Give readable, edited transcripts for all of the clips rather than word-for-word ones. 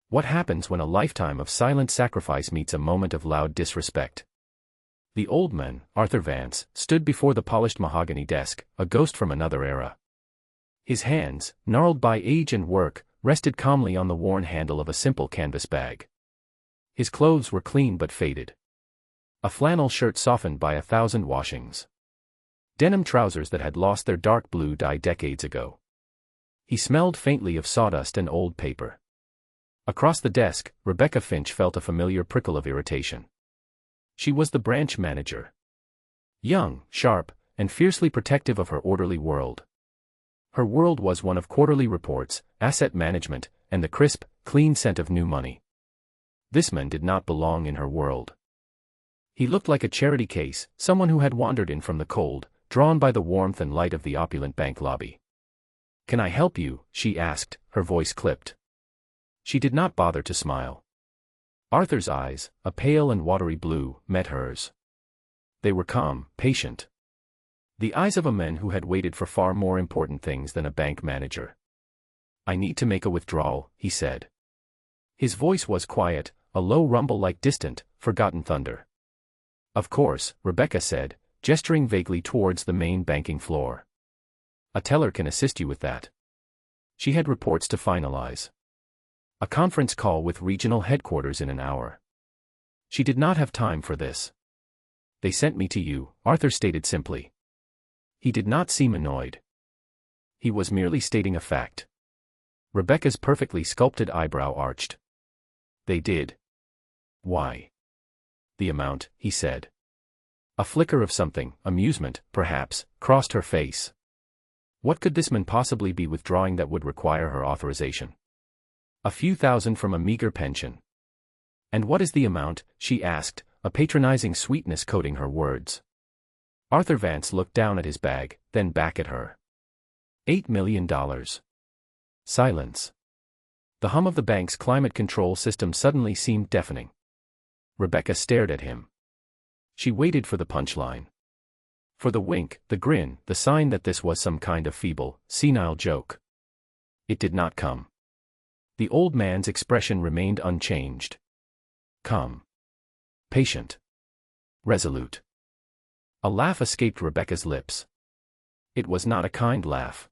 What happens when a lifetime of silent sacrifice meets a moment of loud disrespect? The old man, Arthur Vance, stood before the polished mahogany desk, a ghost from another era. His hands, gnarled by age and work, rested calmly on the worn handle of a simple canvas bag. His clothes were clean but faded. A flannel shirt softened by 1,000 washings. Denim trousers that had lost their dark blue dye decades ago. He smelled faintly of sawdust and old paper. Across the desk, Rebecca Finch felt a familiar prickle of irritation. She was the branch manager. Young, sharp, and fiercely protective of her orderly world. Her world was one of quarterly reports, asset management, and the crisp, clean scent of new money. This man did not belong in her world. He looked like a charity case, someone who had wandered in from the cold, drawn by the warmth and light of the opulent bank lobby. "Can I help you?" she asked, her voice clipped. She did not bother to smile. Arthur's eyes, a pale and watery blue, met hers. They were calm, patient. The eyes of a man who had waited for far more important things than a bank manager. "I need to make a withdrawal," he said. His voice was quiet, a low rumble like distant, forgotten thunder. "Of course," Rebecca said, gesturing vaguely towards the main banking floor. "A teller can assist you with that." She had reports to finalize. A conference call with regional headquarters in an hour. She did not have time for this. "They sent me to you," Arthur stated simply. He did not seem annoyed. He was merely stating a fact. Rebecca's perfectly sculpted eyebrow arched. "They did. Why?" "The amount," he said. A flicker of something, amusement, perhaps, crossed her face. What could this man possibly be withdrawing that would require her authorization? A few thousand from a meager pension. "And what is the amount?" she asked, a patronizing sweetness coating her words. Arthur Vance looked down at his bag, then back at her. $8 million. Silence. The hum of the bank's climate control system suddenly seemed deafening. Rebecca stared at him. She waited for the punchline. For the wink, the grin, the sign that this was some kind of feeble, senile joke. It did not come. The old man's expression remained unchanged. Calm. Patient. Resolute. A laugh escaped Rebecca's lips. It was not a kind laugh.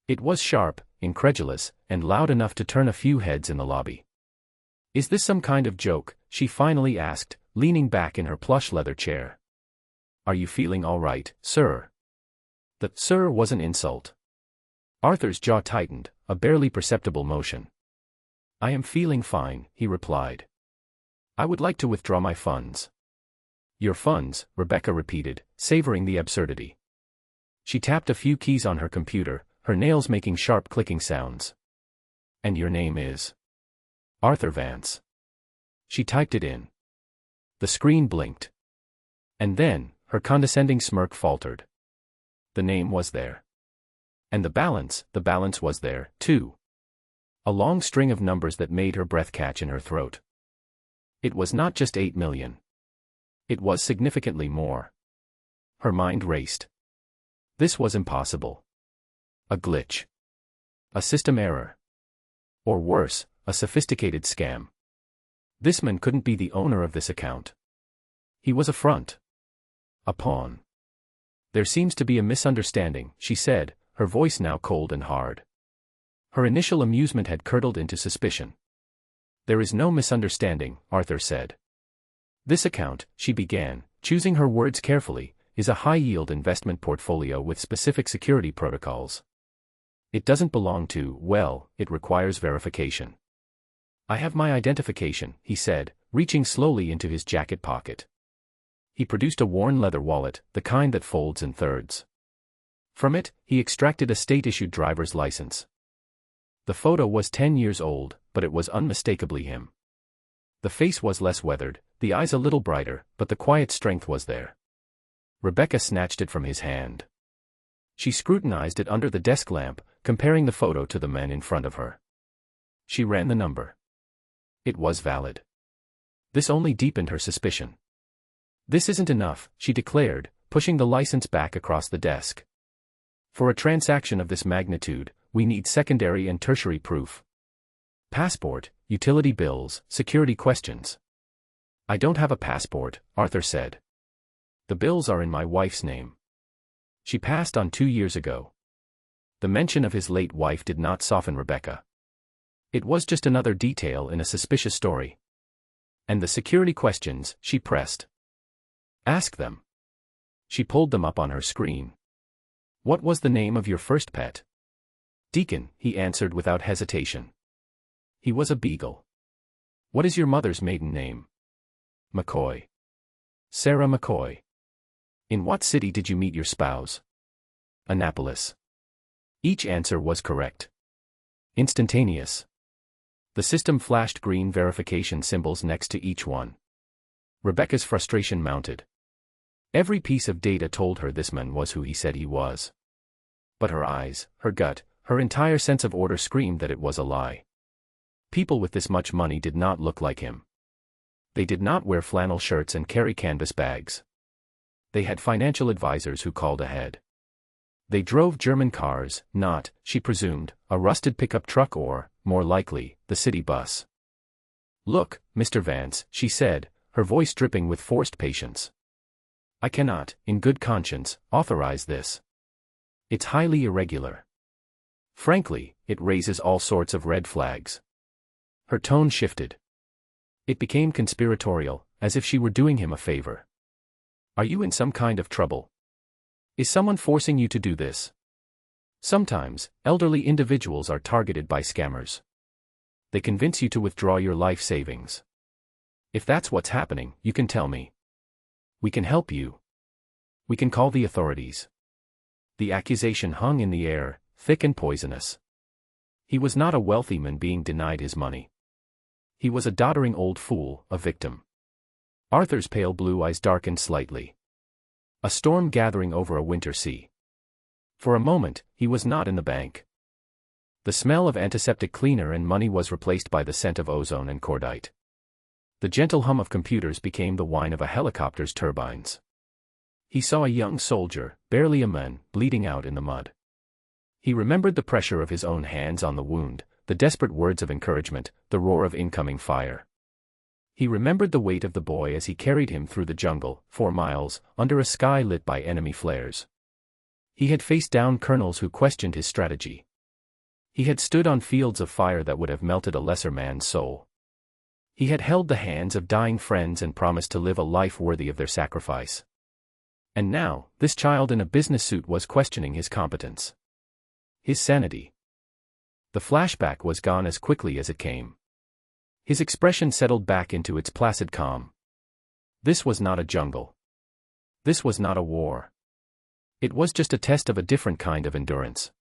It was sharp, incredulous, and loud enough to turn a few heads in the lobby. "Is this some kind of joke?" she finally asked, leaning back in her plush leather chair. "Are you feeling all right, sir?" The "sir" was an insult. Arthur's jaw tightened, a barely perceptible motion. "I am feeling fine," he replied. "I would like to withdraw my funds." "Your funds," Rebecca repeated, savoring the absurdity. She tapped a few keys on her computer, her nails making sharp clicking sounds. "And your name is?" "Arthur Vance." She typed it in. The screen blinked. And then, her condescending smirk faltered. The name was there. And the balance was there, too. A long string of numbers that made her breath catch in her throat. It was not just 8 million. It was significantly more. Her mind raced. This was impossible. A glitch. A system error. Or worse, a sophisticated scam. This man couldn't be the owner of this account. He was a front. A pawn. "There seems to be a misunderstanding," she said, her voice now cold and hard. Her initial amusement had curdled into suspicion. "There is no misunderstanding," Arthur said. "This account," she began, choosing her words carefully, "is a high-yield investment portfolio with specific security protocols. It doesn't belong to, well, it requires verification." "I have my identification," he said, reaching slowly into his jacket pocket. He produced a worn leather wallet, the kind that folds in thirds. From it, he extracted a state-issued driver's license. The photo was 10 years old, but it was unmistakably him. The face was less weathered, the eyes a little brighter, but the quiet strength was there. Rebecca snatched it from his hand. She scrutinized it under the desk lamp, comparing the photo to the man in front of her. She ran the number. It was valid. This only deepened her suspicion. "This isn't enough," she declared, pushing the license back across the desk. "For a transaction of this magnitude, we need secondary and tertiary proof." "Passport," utility bills, security questions. I don't have a passport, Arthur said. The bills are in my wife's name. She passed on 2 years ago. The mention of his late wife did not soften Rebecca. It was just another detail in a suspicious story. And the security questions, she pressed. Ask them. She pulled them up on her screen. What was the name of your first pet? Deacon, he answered without hesitation. He was a beagle. What is your mother's maiden name? McCoy. Sarah McCoy. In what city did you meet your spouse? Annapolis. Each answer was correct. Instantaneous. The system flashed green verification symbols next to each one. Rebecca's frustration mounted. Every piece of data told her this man was who he said he was. But her eyes, her gut, her entire sense of order screamed that it was a lie. People with this much money did not look like him. They did not wear flannel shirts and carry canvas bags. They had financial advisors who called ahead. They drove German cars, not, she presumed, a rusted pickup truck or, more likely, the city bus. Look, Mr. Vance, she said, her voice dripping with forced patience. I cannot, in good conscience, authorize this. It's highly irregular. Frankly, it raises all sorts of red flags. Her tone shifted. It became conspiratorial, as if she were doing him a favor. Are you in some kind of trouble? Is someone forcing you to do this? Sometimes, elderly individuals are targeted by scammers. They convince you to withdraw your life savings. If that's what's happening, you can tell me. We can help you. We can call the authorities. The accusation hung in the air, thick and poisonous. He was not a wealthy man being denied his money. He was a doddering old fool, a victim. Arthur's pale blue eyes darkened slightly. A storm gathering over a winter sea. For a moment, he was not in the bank. The smell of antiseptic cleaner and money was replaced by the scent of ozone and cordite. The gentle hum of computers became the whine of a helicopter's turbines. He saw a young soldier, barely a man, bleeding out in the mud. He remembered the pressure of his own hands on the wound, the desperate words of encouragement, the roar of incoming fire. He remembered the weight of the boy as he carried him through the jungle, 4 miles, under a sky lit by enemy flares. He had faced down colonels who questioned his strategy. He had stood on fields of fire that would have melted a lesser man's soul. He had held the hands of dying friends and promised to live a life worthy of their sacrifice. And now, this child in a business suit was questioning his competence. His sanity. The flashback was gone as quickly as it came. His expression settled back into its placid calm. This was not a jungle. This was not a war. It was just a test of a different kind of endurance.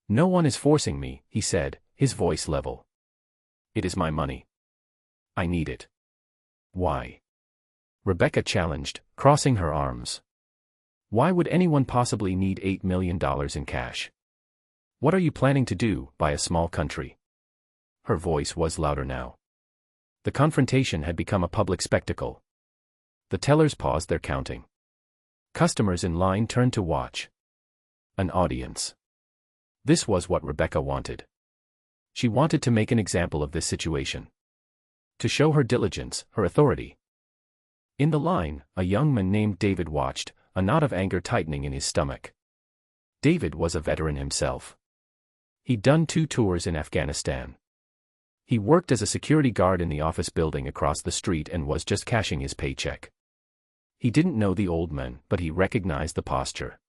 No one is forcing me, he said, his voice level. It is my money. I need it. Why? Rebecca challenged, crossing her arms. Why would anyone possibly need $8 million in cash? What are you planning to do, by a small country? Her voice was louder now. The confrontation had become a public spectacle. The tellers paused their counting. Customers in line turned to watch. An audience. This was what Rebecca wanted. She wanted to make an example of this situation. To show her diligence, her authority. In the line, a young man named David watched, a knot of anger tightening in his stomach. David was a veteran himself. He'd done 2 tours in Afghanistan. He worked as a security guard in the office building across the street and was just cashing his paycheck. He didn't know the old man, but he recognized the posture.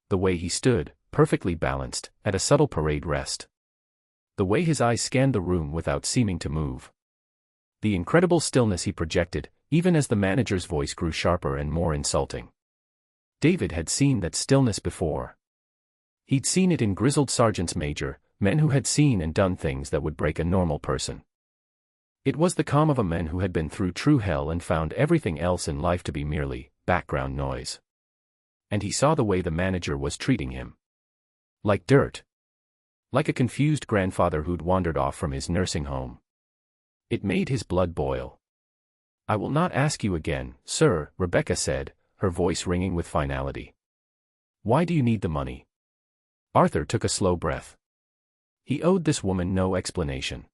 The way he stood, perfectly balanced, at a subtle parade rest. The way his eyes scanned the room without seeming to move. The incredible stillness he projected, even as the manager's voice grew sharper and more insulting. David had seen that stillness before. He'd seen it in grizzled sergeants major, men who had seen and done things that would break a normal person. It was the calm of a man who had been through true hell and found everything else in life to be merely background noise. And he saw the way the manager was treating him. Like dirt. Like a confused grandfather who'd wandered off from his nursing home. It made his blood boil. I will not ask you again, sir, Rebecca said, her voice ringing with finality. Why do you need the money? Arthur took a slow breath. He owed this woman no explanation.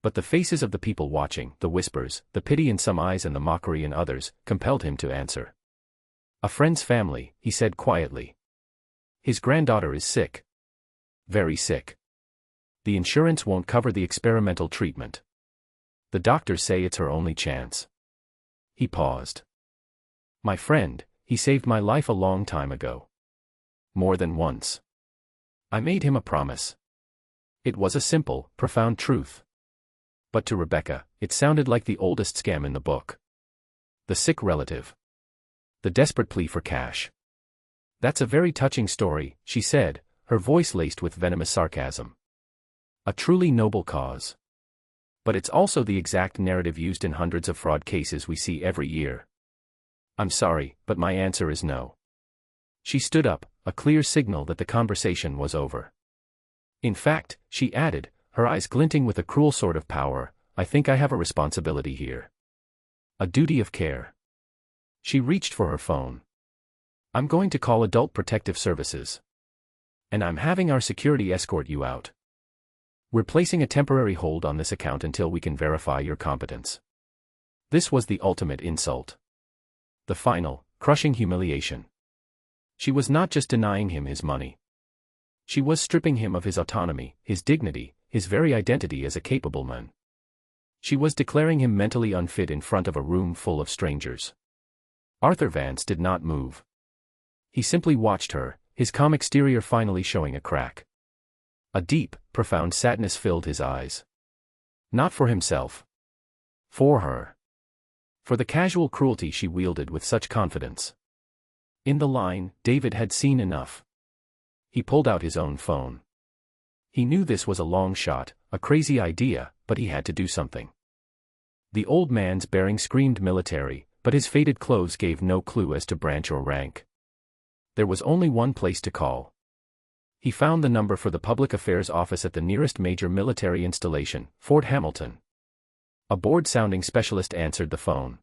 But the faces of the people watching, the whispers, the pity in some eyes and the mockery in others, compelled him to answer. A friend's family, he said quietly. His granddaughter is sick. Very sick. The insurance won't cover the experimental treatment. The doctors say it's her only chance. He paused. My friend, he saved my life a long time ago. More than once. I made him a promise. It was a simple, profound truth. But to Rebecca, it sounded like the oldest scam in the book. The sick relative. The desperate plea for cash. That's a very touching story, she said, her voice laced with venomous sarcasm. A truly noble cause. But it's also the exact narrative used in hundreds of fraud cases we see every year. I'm sorry, but my answer is no. She stood up, a clear signal that the conversation was over. In fact, she added, her eyes glinting with a cruel sort of power, I think I have a responsibility here. A duty of care. She reached for her phone. I'm going to call Adult Protective Services. And I'm having our security escort you out. We're placing a temporary hold on this account until we can verify your competence. This was the ultimate insult. The final, crushing humiliation. She was not just denying him his money. She was stripping him of his autonomy, his dignity, his very identity as a capable man. She was declaring him mentally unfit in front of a room full of strangers. Arthur Vance did not move. He simply watched her, his calm exterior finally showing a crack. A deep, profound sadness filled his eyes. Not for himself. For her. For the casual cruelty she wielded with such confidence. In the line, David had seen enough. He pulled out his own phone. He knew this was a long shot, a crazy idea, but he had to do something. The old man's bearing screamed military, but his faded clothes gave no clue as to branch or rank. There was only one place to call. He found the number for the public affairs office at the nearest major military installation, Fort Hamilton. A bored-sounding specialist answered the phone.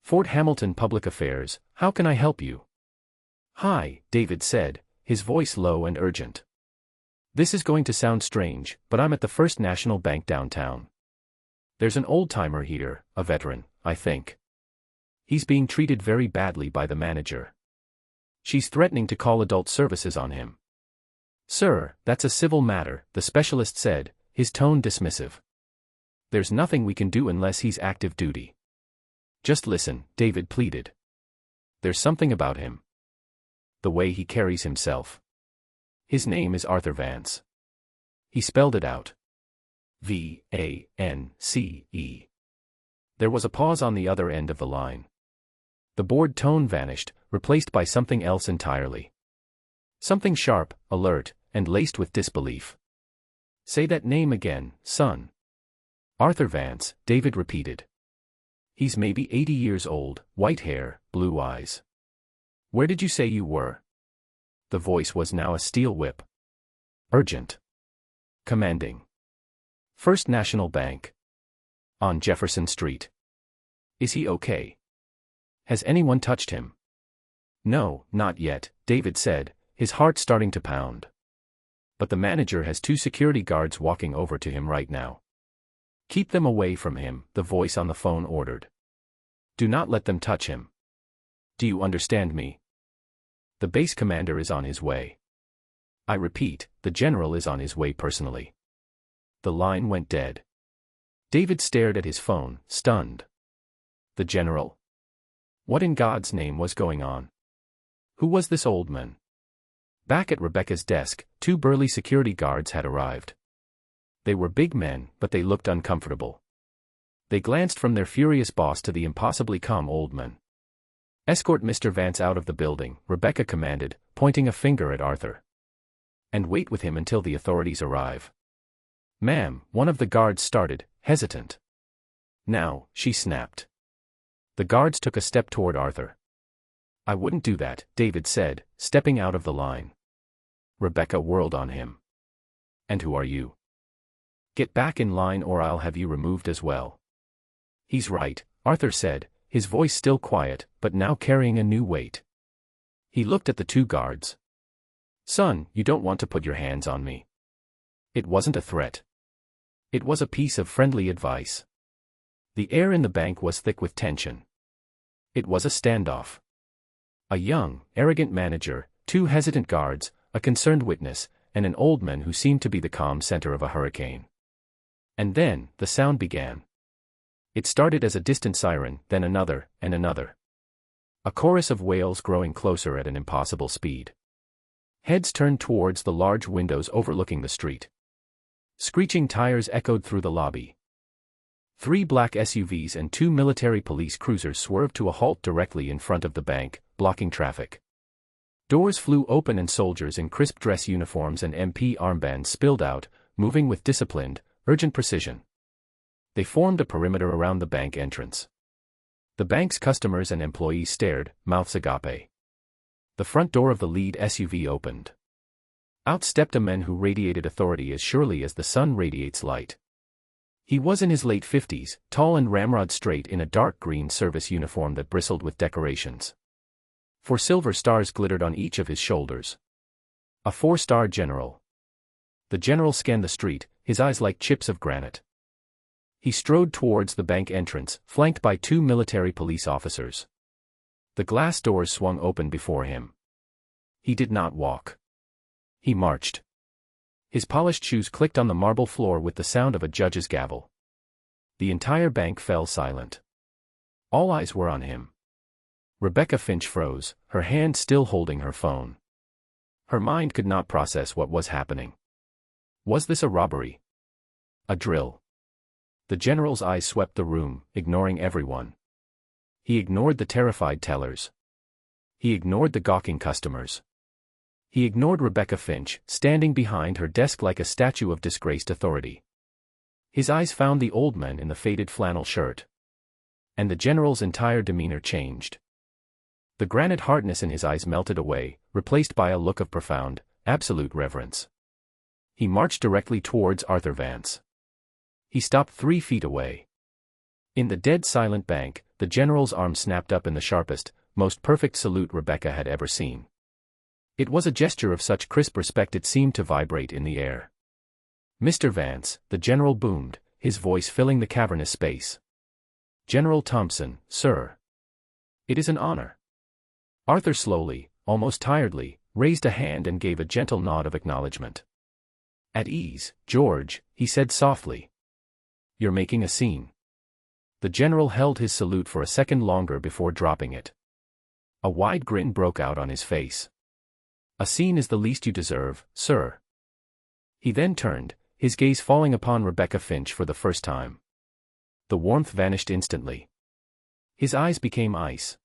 Fort Hamilton Public Affairs, how can I help you? Hi, David said, his voice low and urgent. This is going to sound strange, but I'm at the First National Bank downtown. There's an old-timer here, a veteran, I think. He's being treated very badly by the manager. She's threatening to call adult services on him. Sir, that's a civil matter, the specialist said, his tone dismissive. There's nothing we can do unless he's active duty. Just listen, David pleaded. There's something about him. The way he carries himself. His name is Arthur Vance. He spelled it out. V-A-N-C-E. There was a pause on the other end of the line. The bored tone vanished, replaced by something else entirely. Something sharp, alert, and laced with disbelief. Say that name again, son. Arthur Vance, David repeated. He's maybe 80 years old, white hair, blue eyes. Where did you say you were? The voice was now a steel whip. Urgent. Commanding. First National Bank. On Jefferson Street. Is he okay? Has anyone touched him? No, not yet, David said, his heart starting to pound. But the manager has 2 security guards walking over to him right now. Keep them away from him, the voice on the phone ordered. Do not let them touch him. Do you understand me? The base commander is on his way. I repeat, the general is on his way personally. The line went dead. David stared at his phone, stunned. The general? What in God's name was going on? Who was this old man? Back at Rebecca's desk, 2 burly security guards had arrived. They were big men, but they looked uncomfortable. They glanced from their furious boss to the impossibly calm old man. Escort Mr. Vance out of the building, Rebecca commanded, pointing a finger at Arthur. And wait with him until the authorities arrive. Ma'am, one of the guards started, hesitant. Now, she snapped. The guards took a step toward Arthur. I wouldn't do that, David said, stepping out of the line. Rebecca whirled on him. And who are you? Get back in line or I'll have you removed as well. He's right, Arthur said, his voice still quiet, but now carrying a new weight. He looked at the 2 guards. Son, you don't want to put your hands on me. It wasn't a threat. It was a piece of friendly advice. The air in the bank was thick with tension. It was a standoff. A young, arrogant manager, two hesitant guards, a concerned witness, and an old man who seemed to be the calm center of a hurricane. And then, the sound began. It started as a distant siren, then another, and another. A chorus of wails growing closer at an impossible speed. Heads turned towards the large windows overlooking the street. Screeching tires echoed through the lobby. 3 black SUVs and 2 military police cruisers swerved to a halt directly in front of the bank, blocking traffic. Doors flew open and soldiers in crisp dress uniforms and MP armbands spilled out, moving with disciplined, urgent precision. They formed a perimeter around the bank entrance. The bank's customers and employees stared, mouths agape. The front door of the lead SUV opened. Out stepped a man who radiated authority as surely as the sun radiates light. He was in his late 50s, tall and ramrod straight in a dark green service uniform that bristled with decorations. 4 silver stars glittered on each of his shoulders. A 4-star general. The general scanned the street, his eyes like chips of granite. He strode towards the bank entrance, flanked by 2 military police officers. The glass doors swung open before him. He did not walk. He marched. His polished shoes clicked on the marble floor with the sound of a judge's gavel. The entire bank fell silent. All eyes were on him. Rebecca Finch froze, her hand still holding her phone. Her mind could not process what was happening. Was this a robbery? A drill? The general's eyes swept the room, ignoring everyone. He ignored the terrified tellers. He ignored the gawking customers. He ignored Rebecca Finch, standing behind her desk like a statue of disgraced authority. His eyes found the old man in the faded flannel shirt. And the general's entire demeanor changed. The granite hardness in his eyes melted away, replaced by a look of profound, absolute reverence. He marched directly towards Arthur Vance. He stopped 3 feet away. In the dead silent bank, the general's arm snapped up in the sharpest, most perfect salute Rebecca had ever seen. It was a gesture of such crisp respect it seemed to vibrate in the air. "Mr. Vance," the general boomed, his voice filling the cavernous space. "General Thompson, sir. It is an honor." Arthur slowly, almost tiredly, raised a hand and gave a gentle nod of acknowledgement. "At ease, George," he said softly. "You're making a scene." The general held his salute for a second longer before dropping it. A wide grin broke out on his face. "A scene is the least you deserve, sir." He then turned, his gaze falling upon Rebecca Finch for the first time. The warmth vanished instantly. His eyes became ice.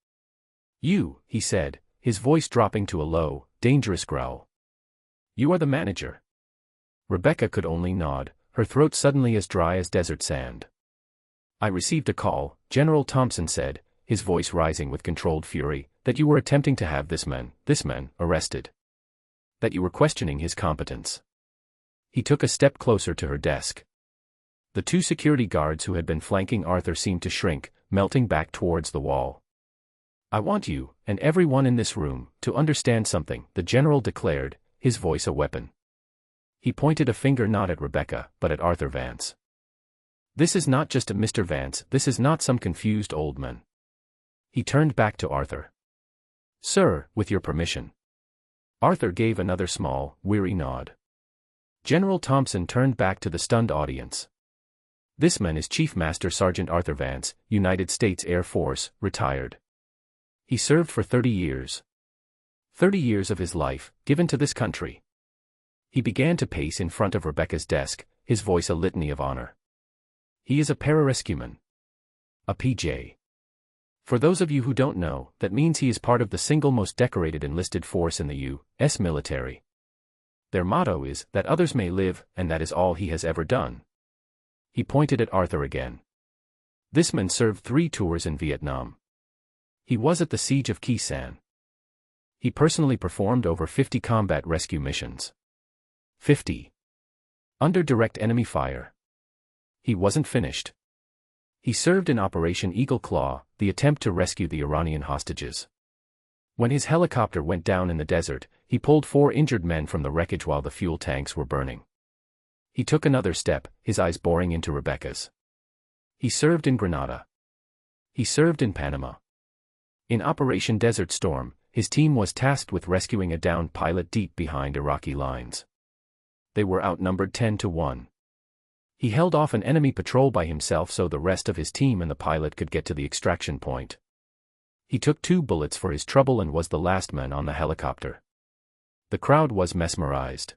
"You," he said, his voice dropping to a low, dangerous growl. "You are the manager." Rebecca could only nod, her throat suddenly as dry as desert sand. "I received a call," General Thompson said, his voice rising with controlled fury, "that you were attempting to have this man, arrested. That you were questioning his competence." He took a step closer to her desk. The 2 security guards who had been flanking Arthur seemed to shrink, melting back towards the wall. "I want you, and everyone in this room, to understand something," the general declared, his voice a weapon. He pointed a finger not at Rebecca, but at Arthur Vance. "This is not just a Mr. Vance, this is not some confused old man." He turned back to Arthur. "Sir, with your permission." Arthur gave another small, weary nod. General Thompson turned back to the stunned audience. "This man is Chief Master Sergeant Arthur Vance, United States Air Force, retired. He served for 30 years. 30 years of his life, given to this country." He began to pace in front of Rebecca's desk, his voice a litany of honor. "He is a pararescueman. A PJ. For those of you who don't know, that means he is part of the single most decorated enlisted force in the U.S. military. Their motto is, that others may live, and that is all he has ever done." He pointed at Arthur again. "This man served 3 tours in Vietnam. He was at the siege of Khe Sanh. He personally performed over 50 combat rescue missions. 50. Under direct enemy fire. He wasn't finished. He served in Operation Eagle Claw, the attempt to rescue the Iranian hostages. When his helicopter went down in the desert, he pulled 4 injured men from the wreckage while the fuel tanks were burning. He took another step, his eyes boring into Rebecca's. He served in Grenada. He served in Panama. In Operation Desert Storm, his team was tasked with rescuing a downed pilot deep behind Iraqi lines. They were outnumbered 10-1. He held off an enemy patrol by himself so the rest of his team and the pilot could get to the extraction point. He took 2 bullets for his trouble and was the last man on the helicopter. The crowd was mesmerized.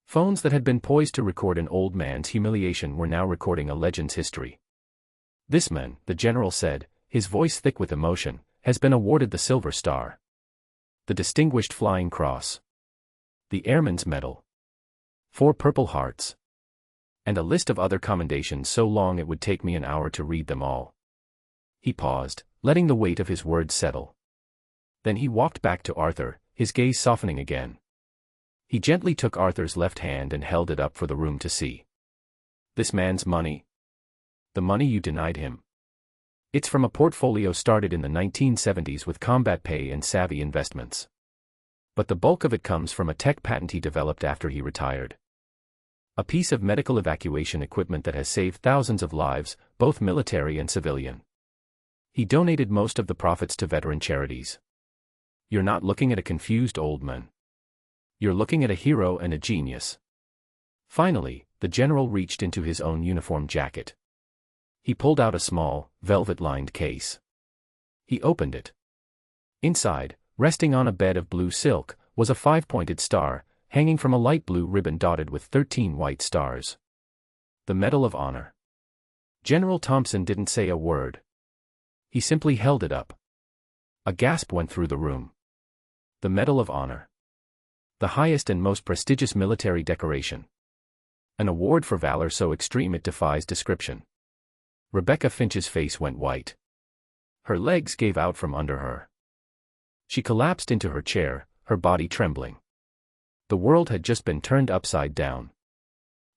Phones that had been poised to record an old man's humiliation were now recording a legend's history. This man, the general said, his voice thick with emotion, has been awarded the Silver Star, the Distinguished Flying Cross, the Airman's Medal, 4 Purple Hearts, and a list of other commendations so long it would take me an hour to read them all. He paused, letting the weight of his words settle. Then he walked back to Arthur, his gaze softening again. He gently took Arthur's left hand and held it up for the room to see. This man's money? The money you denied him. It's from a portfolio started in the 1970s with combat pay and savvy investments. But the bulk of it comes from a tech patent he developed after he retired. A piece of medical evacuation equipment that has saved thousands of lives, both military and civilian. He donated most of the profits to veteran charities. You're not looking at a confused old man. You're looking at a hero and a genius. Finally, the general reached into his own uniform jacket. He pulled out a small, velvet-lined case. He opened it. Inside, resting on a bed of blue silk, was a 5-pointed star, hanging from a light blue ribbon dotted with 13 white stars. The Medal of Honor. General Thompson didn't say a word. He simply held it up. A gasp went through the room. The Medal of Honor. The highest and most prestigious military decoration. An award for valor so extreme it defies description. Rebecca Finch's face went white. Her legs gave out from under her. She collapsed into her chair, her body trembling. The world had just been turned upside down.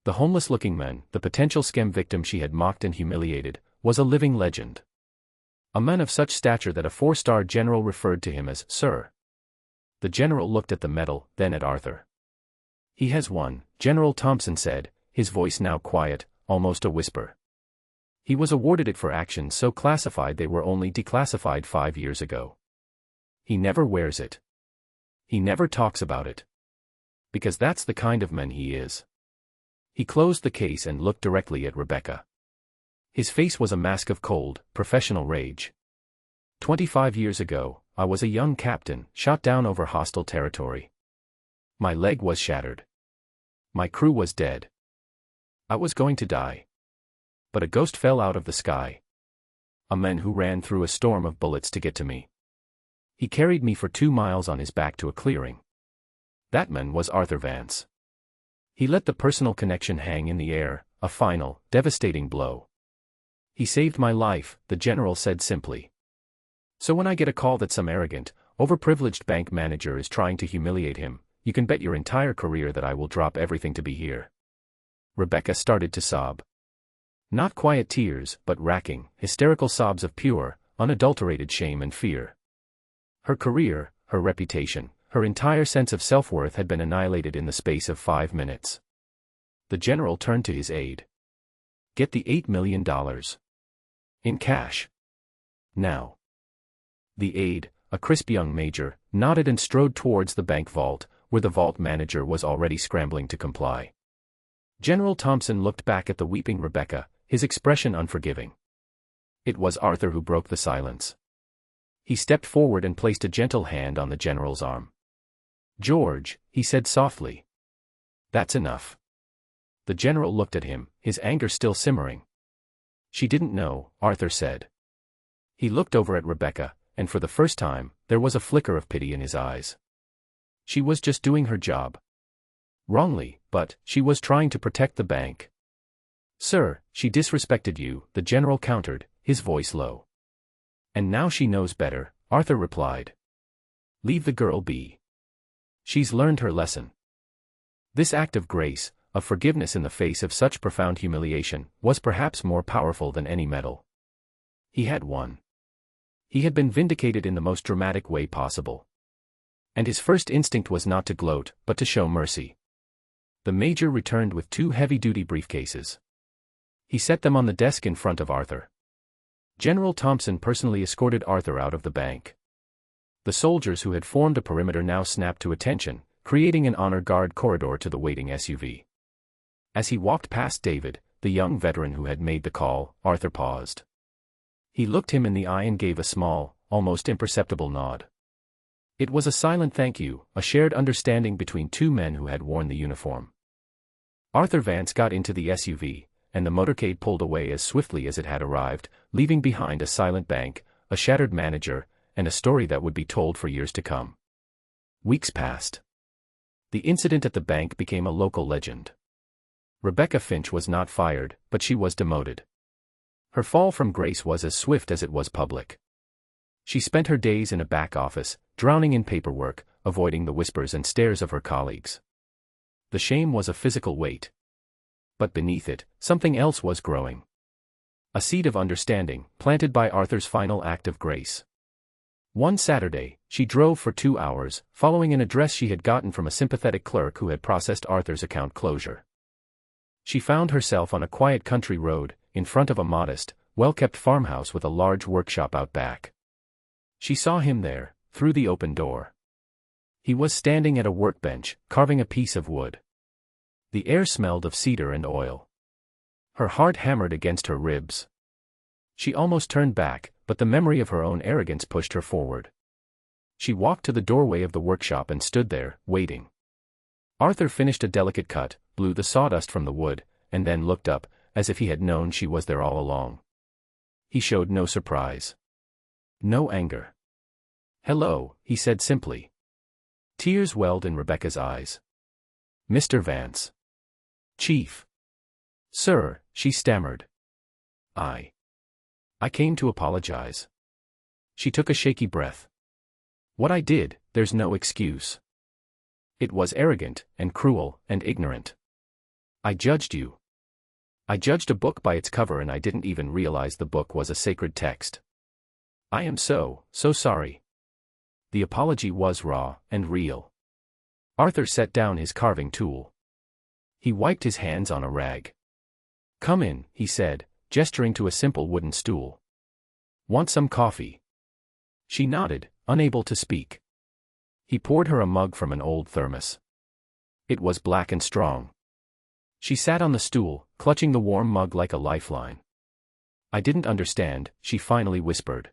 The homeless-looking man, the potential scam victim she had mocked and humiliated, was a living legend. A man of such stature that a 4-star general referred to him as Sir. The general looked at the medal, then at Arthur. He has won, General Thompson said, his voice now quiet, almost a whisper. He was awarded it for actions so classified they were only declassified 5 years ago. He never wears it. He never talks about it. Because that's the kind of man he is. He closed the case and looked directly at Rebecca. His face was a mask of cold, professional rage. 25 years ago, I was a young captain, shot down over hostile territory. My leg was shattered. My crew was dead. I was going to die. But a ghost fell out of the sky. A man who ran through a storm of bullets to get to me. He carried me for 2 miles on his back to a clearing. That man was Arthur Vance. He let the personal connection hang in the air, a final, devastating blow. He saved my life, the general said simply. So when I get a call that some arrogant, overprivileged bank manager is trying to humiliate him, you can bet your entire career that I will drop everything to be here. Rebecca started to sob. Not quiet tears, but racking, hysterical sobs of pure, unadulterated shame and fear. Her career, her reputation, her entire sense of self-worth had been annihilated in the space of 5 minutes. The general turned to his aide. Get the $8 million. In cash. Now. The aide, a crisp young major, nodded and strode towards the bank vault, where the vault manager was already scrambling to comply. General Thompson looked back at the weeping Rebecca, his expression unforgiving. It was Arthur who broke the silence. He stepped forward and placed a gentle hand on the general's arm. George, he said softly. That's enough. The general looked at him, his anger still simmering. She didn't know, Arthur said. He looked over at Rebecca, and for the first time, there was a flicker of pity in his eyes. She was just doing her job. Wrongly, but she was trying to protect the bank. Sir, she disrespected you, the general countered, his voice low. And now she knows better, Arthur replied. Leave the girl be. She's learned her lesson. This act of grace, of forgiveness in the face of such profound humiliation, was perhaps more powerful than any medal. He had won. He had been vindicated in the most dramatic way possible. And his first instinct was not to gloat, but to show mercy. The major returned with 2 heavy-duty briefcases. He set them on the desk in front of Arthur. General Thompson personally escorted Arthur out of the bank. The soldiers who had formed a perimeter now snapped to attention, creating an honor guard corridor to the waiting SUV. As he walked past David, the young veteran who had made the call, Arthur paused. He looked him in the eye and gave a small, almost imperceptible nod. It was a silent thank you, a shared understanding between 2 men who had worn the uniform. Arthur Vance got into the SUV, and the motorcade pulled away as swiftly as it had arrived, leaving behind a silent bank, a shattered manager, and a story that would be told for years to come. Weeks passed. The incident at the bank became a local legend. Rebecca Finch was not fired, but she was demoted. Her fall from grace was as swift as it was public. She spent her days in a back office, drowning in paperwork, avoiding the whispers and stares of her colleagues. The shame was a physical weight. But beneath it, something else was growing. A seed of understanding, planted by Arthur's final act of grace. One Saturday, she drove for 2 hours, following an address she had gotten from a sympathetic clerk who had processed Arthur's account closure. She found herself on a quiet country road, in front of a modest, well-kept farmhouse with a large workshop out back. She saw him there, through the open door. He was standing at a workbench, carving a piece of wood. The air smelled of cedar and oil. Her heart hammered against her ribs. She almost turned back, but the memory of her own arrogance pushed her forward. She walked to the doorway of the workshop and stood there, waiting. Arthur finished a delicate cut, blew the sawdust from the wood, and then looked up, as if he had known she was there all along. He showed no surprise. No anger. "Hello," he said simply. Tears welled in Rebecca's eyes. "Mr. Vance." "Chief." "Sir," she stammered. I came to apologize." She took a shaky breath. "What I did, there's no excuse. It was arrogant, and cruel, and ignorant. I judged you. I judged a book by its cover and I didn't even realize the book was a sacred text. I am so sorry." The apology was raw, and real. Arthur set down his carving tool. He wiped his hands on a rag. "Come in," he said, gesturing to a simple wooden stool. "Want some coffee?" She nodded, unable to speak. He poured her a mug from an old thermos. It was black and strong. She sat on the stool, clutching the warm mug like a lifeline. "I didn't understand," she finally whispered.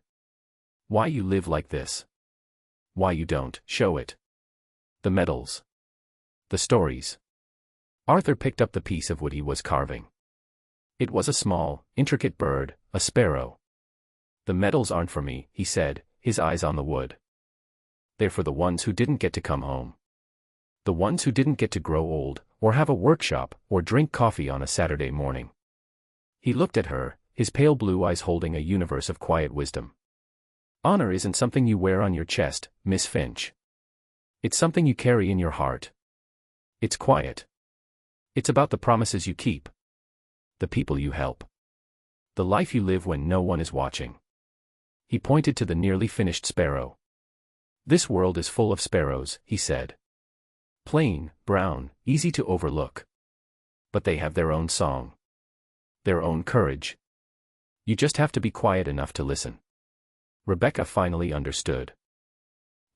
"Why you live like this. Why you don't show it. The medals. The stories." Arthur picked up the piece of wood he was carving. It was a small, intricate bird, a sparrow. "The medals aren't for me," he said, his eyes on the wood. "They're for the ones who didn't get to come home. The ones who didn't get to grow old, or have a workshop, or drink coffee on a Saturday morning." He looked at her, his pale blue eyes holding a universe of quiet wisdom. "Honor isn't something you wear on your chest, Miss Finch. It's something you carry in your heart. It's quiet. It's about the promises you keep. The people you help. The life you live when no one is watching." He pointed to the nearly finished sparrow. "This world is full of sparrows," he said. "Plain, brown, easy to overlook. But they have their own song. Their own courage. You just have to be quiet enough to listen." Rebecca finally understood.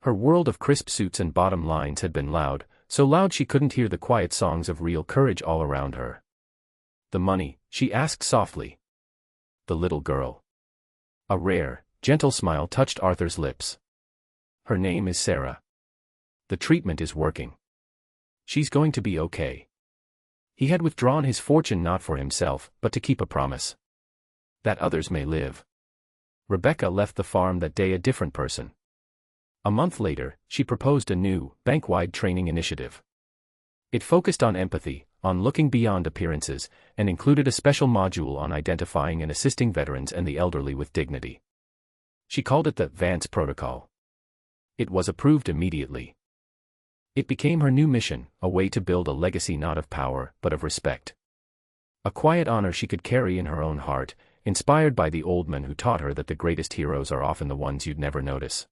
Her world of crisp suits and bottom lines had been loud, so loud she couldn't hear the quiet songs of real courage all around her. "The money?" she asked softly. The little girl. A rare, gentle smile touched Arthur's lips. "Her name is Sarah. The treatment is working. She's going to be okay." He had withdrawn his fortune not for himself, but to keep a promise. That others may live. Rebecca left the farm that day a different person. A month later, she proposed a new, bank-wide training initiative. It focused on empathy, on looking beyond appearances, and included a special module on identifying and assisting veterans and the elderly with dignity. She called it the Vance Protocol. It was approved immediately. It became her new mission, a way to build a legacy not of power, but of respect. A quiet honor she could carry in her own heart, inspired by the old men who taught her that the greatest heroes are often the ones you'd never notice.